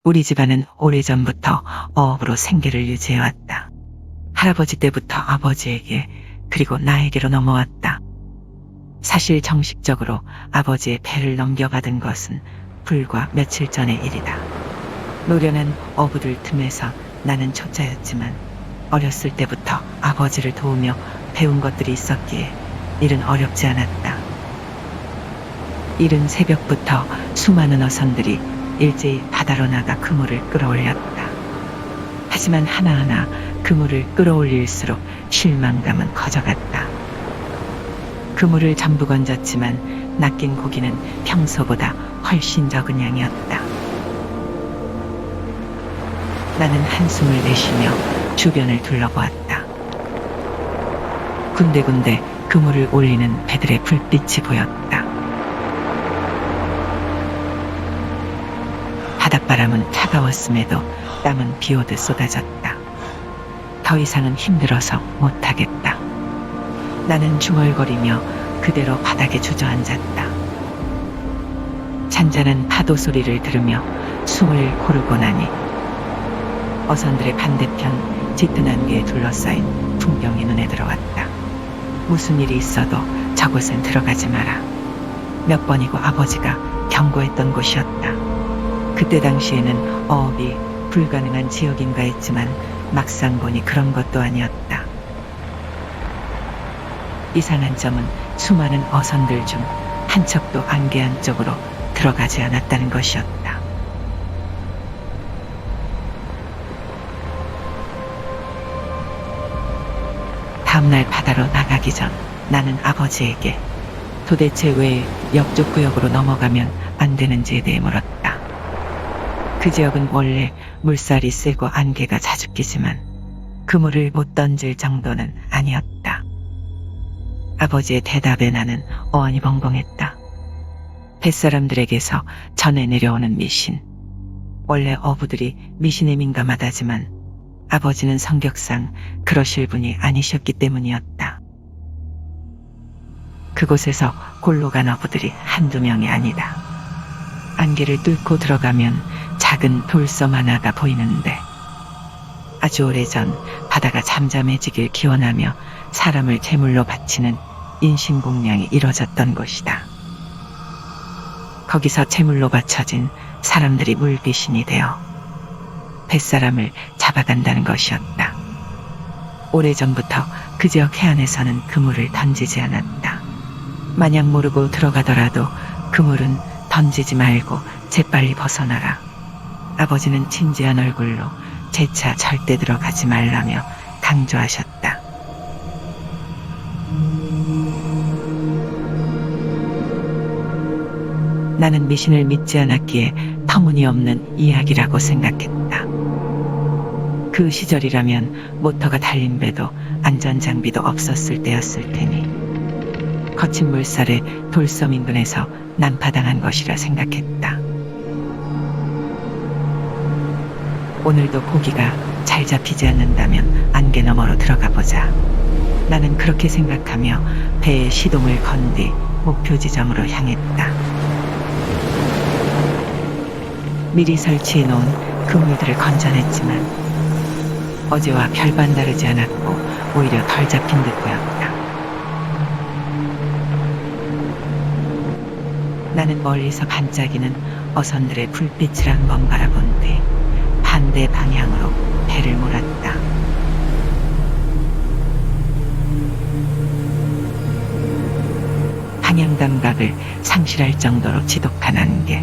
우리 집안은 오래전부터 어업으로 생계를 유지해왔다. 할아버지 때부터 아버지에게 그리고 나에게로 넘어왔다. 사실 정식적으로 아버지의 배를 넘겨받은 것은 불과 며칠 전의 일이다. 노련한 어부들 틈에서 나는 초짜였지만 어렸을 때부터 아버지를 도우며 배운 것들이 있었기에 일은 어렵지 않았다. 이른 새벽부터 수많은 어선들이 일제히 바다로 나가 그물을 끌어올렸다. 하지만 하나하나 그물을 끌어올릴수록 실망감은 커져갔다. 그물을 전부 건졌지만 낚인 고기는 평소보다 훨씬 적은 양이었다. 나는 한숨을 내쉬며 주변을 둘러보았다. 군데군데 그물을 올리는 배들의 불빛이 보였다. 바닷바람은 차가웠음에도 땀은 비오듯 쏟아졌다. 더 이상은 힘들어서 못하겠다. 나는 중얼거리며 그대로 바닥에 주저앉았다. 잔잔한 파도 소리를 들으며 숨을 고르고 나니 어선들의 반대편 짙은 안개에 둘러싸인 풍경이 눈에 들어왔다. 무슨 일이 있어도 저곳엔 들어가지 마라. 몇 번이고 아버지가 경고했던 곳이었다. 그때 당시에는 어업이 불가능한 지역인가 했지만 막상 보니 그런 것도 아니었다. 이상한 점은 수많은 어선들 중 한 척도 안개 안쪽으로 들어가지 않았다는 것이었다. 다음날 바다로 나가기 전 나는 아버지에게 도대체 왜 역쪽 구역으로 넘어가면 안 되는지에 대해 물었다. 그 지역은 원래 물살이 세고 안개가 자주 끼지만 그물을 못 던질 정도는 아니었다. 아버지의 대답에 나는 어안이 벙벙했다. 뱃사람들에게서 전해 내려오는 미신. 원래 어부들이 미신에 민감하다지만 아버지는 성격상 그러실 분이 아니셨기 때문이었다. 그곳에서 골로 간 어부들이 한두 명이 아니다. 안개를 뚫고 들어가면 작은 돌섬 하나가 보이는데 아주 오래전 바다가 잠잠해지길 기원하며 사람을 제물로 바치는 인신공양이 이뤄졌던 곳이다. 거기서 제물로 바쳐진 사람들이 물귀신이 되어 뱃사람을 잡아간다는 것이었다. 오래전부터 그 지역 해안에서는 그물을 던지지 않았다. 마냥 모르고 들어가더라도 그물은 던지지 말고 재빨리 벗어나라. 아버지는 진지한 얼굴로 재차 절대 들어가지 말라며 강조하셨다. 나는 미신을 믿지 않았기에 터무니없는 이야기라고 생각했다. 그 시절이라면 모터가 달린 배도 안전장비도 없었을 때였을 테니 거친 물살에 돌섬 인근에서 난파당한 것이라 생각했다. 오늘도 고기가 잘 잡히지 않는다면 안개 너머로 들어가 보자. 나는 그렇게 생각하며 배의 시동을 건 뒤 목표 지점으로 향했다. 미리 설치해 놓은 그물들을 건져냈지만 어제와 별반 다르지 않았고 오히려 덜 잡힌 듯 보였다. 나는 멀리서 반짝이는 어선들의 불빛을 한번 바라본 뒤 반대 방향으로 배를 몰았다. 방향 감각을 상실할 정도로 지독한 안개.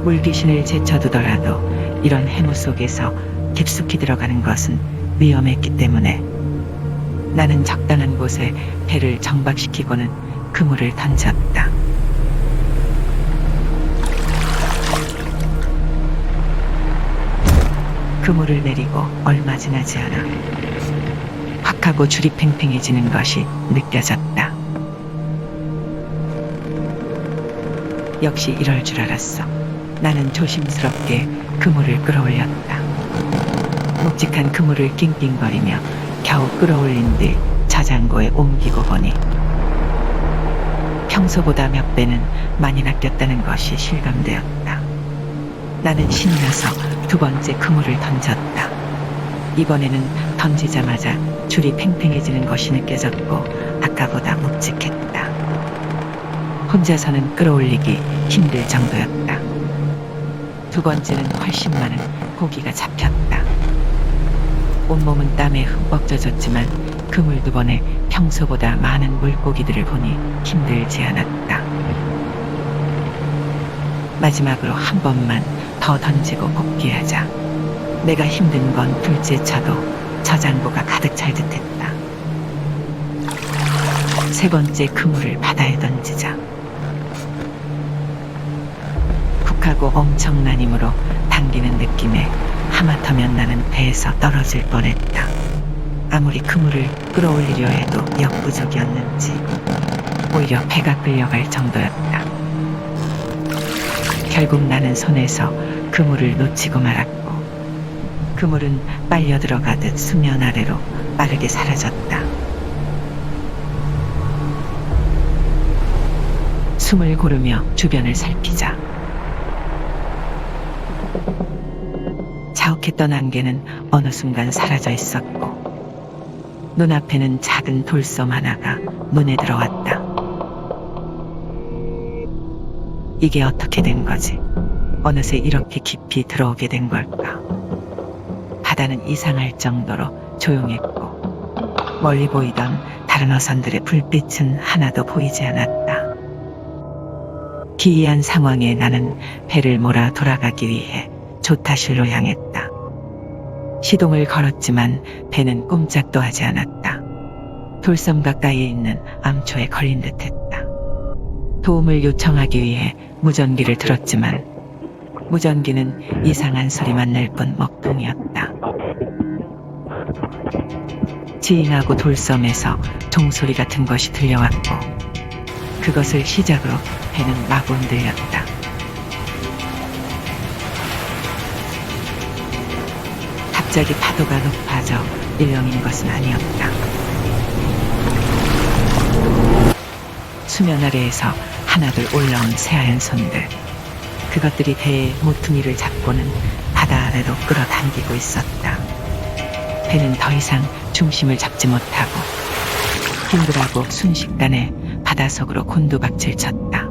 물귀신을 제쳐두더라도 이런 해무 속에서 깊숙이 들어가는 것은 위험했기 때문에 나는 적당한 곳에 배를 정박시키고는 그물을 던졌다. 그물을 내리고 얼마 지나지 않아 확 하고 줄이 팽팽해지는 것이 느껴졌다. 역시 이럴 줄 알았어. 나는 조심스럽게 그물을 끌어올렸다. 묵직한 그물을 낑낑거리며 겨우 끌어올린 뒤 저장고에 옮기고 보니 평소보다 몇 배는 많이 낚였다는 것이 실감되었다. 나는 신이 나서 두 번째 그물을 던졌다. 이번에는 던지자마자 줄이 팽팽해지는 것이 느껴졌고 아까보다 묵직했다. 혼자서는 끌어올리기 힘들 정도였다. 두 번째는 훨씬 많은 고기가 잡혔다. 온몸은 땀에 흠뻑 젖었지만 그물 두 번에 평소보다 많은 물고기들을 보니 힘들지 않았다. 마지막으로 한 번만 더 던지고 복귀하자. 내가 힘든 건 둘째 차도 저장고가 가득 찰 듯했다. 세 번째 그물을 바다에 던지자. 욱하고 엄청난 힘으로 당기는 느낌에 하마터면 나는 배에서 떨어질 뻔했다. 아무리 그물을 끌어올리려 해도 역부족이었는지 오히려 배가 끌려갈 정도였다. 결국 나는 손에서 그물을 놓치고 말았고 그물은 빨려 들어가듯 수면 아래로 빠르게 사라졌다. 숨을 고르며 주변을 살피자. 자욱했던 안개는 어느 순간 사라져 있었고 눈앞에는 작은 돌섬 하나가 눈에 들어왔다. 이게 어떻게 된 거지? 어느새 이렇게 깊이 들어오게 된 걸까? 바다는 이상할 정도로 조용했고 멀리 보이던 다른 어선들의 불빛은 하나도 보이지 않았다. 기이한 상황에 나는 배를 몰아 돌아가기 위해 조타실로 향했다. 시동을 걸었지만 배는 꼼짝도 하지 않았다. 돌섬 가까이에 있는 암초에 걸린 듯했다. 도움을 요청하기 위해 무전기를 들었지만 무전기는 이상한 소리만 낼 뿐 먹통이었다. 지잉하고 돌섬에서 종소리 같은 것이 들려왔고 그것을 시작으로 배는 마구 흔들렸다. 갑자기 파도가 높아져 일렁인 것은 아니었다. 수면 아래에서 하나둘 올라온 새하얀 손들. 그것들이 배의 모퉁이를 잡고는 바다 아래로 끌어당기고 있었다. 배는 더 이상 중심을 잡지 못하고 힘들하고 순식간에 바닷속으로 곤두박질 쳤다.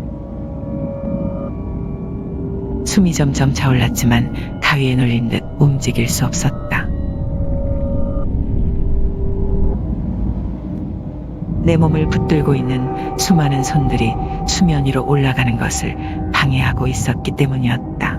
숨이 점점 차올랐지만 가위에 눌린 듯 움직일 수 없었다. 내 몸을 붙들고 있는 수많은 손들이 수면 위로 올라가는 것을 방해하고 있었기 때문이었다.